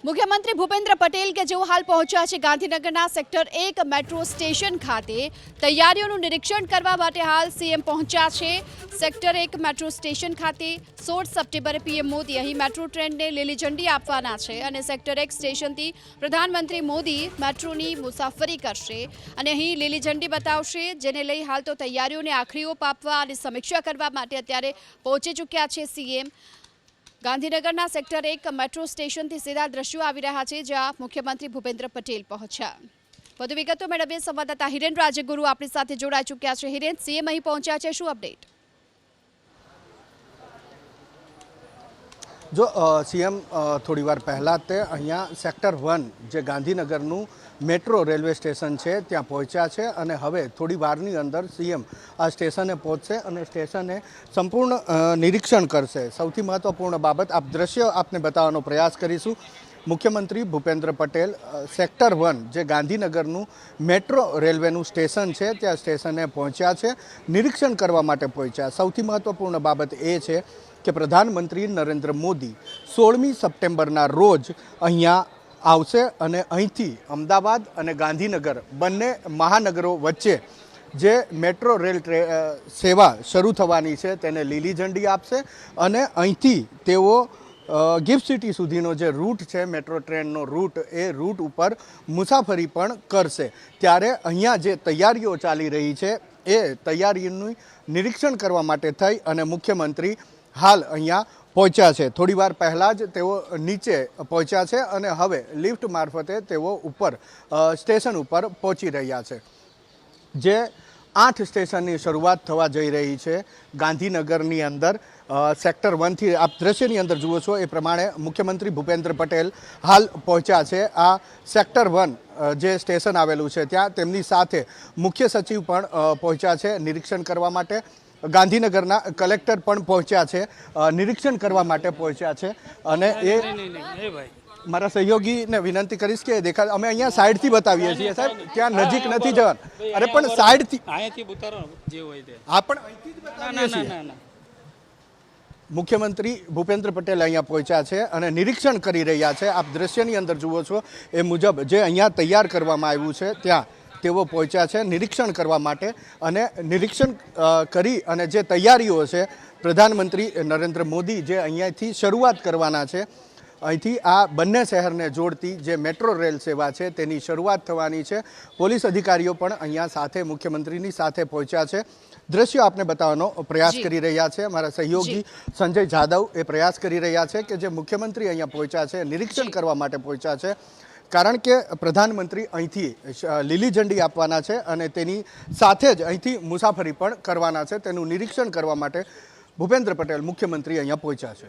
મુખ્યમંત્રી ભૂપેન્દ્ર પટેલ કે જેઓ હાલ પહોંચ્યા છે ગાંધીનગરના સેક્ટર 1 મેટ્રો સ્ટેશન ખાતે તૈયારીઓનું નિરીક્ષણ કરવા માટે હાલ સીએમ પહોંચ્યા છે। સેક્ટર 1 મેટ્રો સ્ટેશન ખાતે 16 સપ્ટેમ્બરે પીએમ મોદી અહીં મેટ્રો ટ્રેનને લીલી ઝંડી આપવાના છે અને સેક્ટર 1 સ્ટેશનથી પ્રધાનમંત્રી મોદી મેટ્રોની મુસાફરી કરશે અને અહીં લીલી ઝંડી બતાવશે, જેને લઈ હાલ તો તૈયારીઓને આખરી ઓપ આપવા અને સમીક્ષા કરવા માટે અત્યારે પહોંચી ચૂક્યા છે સીએમ। ગાંધીનગરના સેક્ટર 1 મેટ્રો સ્ટેશનથી સીધા દ્રશ્યો આવી રહ્યા છે જ્યાં મુખ્યમંત્રી ભૂપેન્દ્ર પટેલ પહોંચ્યા। વધુ વિગતો મેળવીએ સંવાદદાતા હિરેન રાજગુરુ આપણી સાથે જોડાઈ ચૂક્યા છે। હિરેન, સીએમ અહીં પહોંચ્યા છે, શું અપડેટ? જો સીએમ થોડી વાર પહેલાં તે અહીંયા સેક્ટર 1 જે ગાંધીનગરનું મેટ્રો રેલવે સ્ટેશન છે ત્યાં પહોંચ્યા છે અને હવે થોડી વારની અંદર સીએમ આ સ્ટેશને પહોંચશે અને સ્ટેશને સંપૂર્ણ નિરીક્ષણ કરશે। સૌથી મહત્ત્વપૂર્ણ બાબત આપ દ્રશ્ય આપને બતાવવાનો પ્રયાસ કરીશું। મુખ્યમંત્રી ભૂપેન્દ્ર પટેલ સેક્ટર 1 જે ગાંધીનગરનું મેટ્રો રેલવેનું સ્ટેશન છે ત્યાં સ્ટેશને પહોંચ્યા છે, નિરીક્ષણ કરવા માટે પહોંચ્યા। સૌથી મહત્ત્વપૂર્ણ બાબત એ છે કે પ્રધાનમંત્રી નરેન્દ્ર મોદી 16મી સપ્ટેમ્બરના રોજ અહીંયા આવશે અને અહીંથી અમદાવાદ અને ગાંધીનગર બંને મહાનગરો વચ્ચે જે મેટ્રો રેલ સેવા શરૂ થવાની છે તેને લીલી ઝંડી આપશે અને અહીંથી તેઓ ગિફ્ટ સિટી સુધીનો જે રૂટ છે મેટ્રો ટ્રેનનો રૂટ, એ રૂટ ઉપર મુસાફરી પણ કરશે। ત્યારે અહીંયા જે તૈયારીઓ ચાલી રહી છે એ તૈયારીનું નિરીક્ષણ કરવા માટે થઈ અને મુખ્યમંત્રી હાલ અહીંયા પહોંચ્યા છે। થોડી વાર પહેલાં જ તેઓ નીચે પહોંચ્યા છે અને હવે લિફ્ટ મારફતે તેઓ ઉપર સ્ટેશન ઉપર પહોંચી રહ્યા છે। જે 8 સ્ટેશનની શરૂઆત થવા જઈ રહી છે ગાંધીનગરની અંદર સેક્ટર 1થી આપ દ્રશ્યની અંદર જુઓ છો એ પ્રમાણે મુખ્યમંત્રી ભૂપેન્દ્ર પટેલ હાલ પહોંચ્યા છે। આ સેક્ટર 1 જે સ્ટેશન આવેલું છે ત્યાં તેમની સાથે મુખ્ય સચિવ પણ પહોંચ્યા છે નિરીક્ષણ કરવા માટે। ગાંધીનગરના કલેક્ટર પણ પહોંચ્યા છે, નિરીક્ષણ કરવા માટે પહોંચ્યા છે અને એ મારા સહયોગીને વિનંતી કરીશ કે દેખાડ અમે અહીંયા સાઈડથી બતાવીએ છીએ સાહેબ, ત્યાં નજીક નથી જવાનું। અરે પણ સાઈડથી અહીંયાથી ઉતારો જે હોય તે હા પણ અહીંથી જ બતાવીએ છીએ। મુખ્યમંત્રી ભૂપેન્દ્ર પટેલ અહીંયા પહોંચ્યા છે અને નિરીક્ષણ કરી રહ્યા છે। આપ દ્રશ્યની અંદર જુઓ છો એ મુજબ જે અહીંયા તૈયાર કરવામાં આવ્યું છે ત્યાં તેઓ પહોંચ્યા છે નિરીક્ષણ કરવા માટે અને નિરીક્ષણ કરી અને જે તૈયારીઓ છે પ્રધાનમંત્રી નરેન્દ્ર મોદી જે અહીંયાથી શરૂઆત કરવાના છે, અહીંથી આ બંને શહેરને જોડતી જે મેટ્રો રેલ સેવા છે તેની શરૂઆત થવાની છે। પોલીસ અધિકારીઓ પણ અહીંયા સાથે મુખ્યમંત્રીની સાથે પહોંચ્યા છે। દ્રશ્યો આપને બતાવવાનો પ્રયાસ કરી રહ્યા છે અમારા સહયોગી સંજય જાદવ, એ પ્રયાસ કરી રહ્યા છે કે જે મુખ્યમંત્રી અહીંયા પહોંચ્યા છે નિરીક્ષણ કરવા માટે પહોંચ્યા છે, કારણ કે પ્રધાનમંત્રી અહીંથી લીલી ઝંડી આપવાના છે અને તેની સાથે જ અહીંથી મુસાફરી પણ કરવાના છે। તેનું નિરીક્ષણ કરવા માટે ભૂપેન્દ્ર પટેલ મુખ્યમંત્રી અહીંયા પહોંચ્યા છે।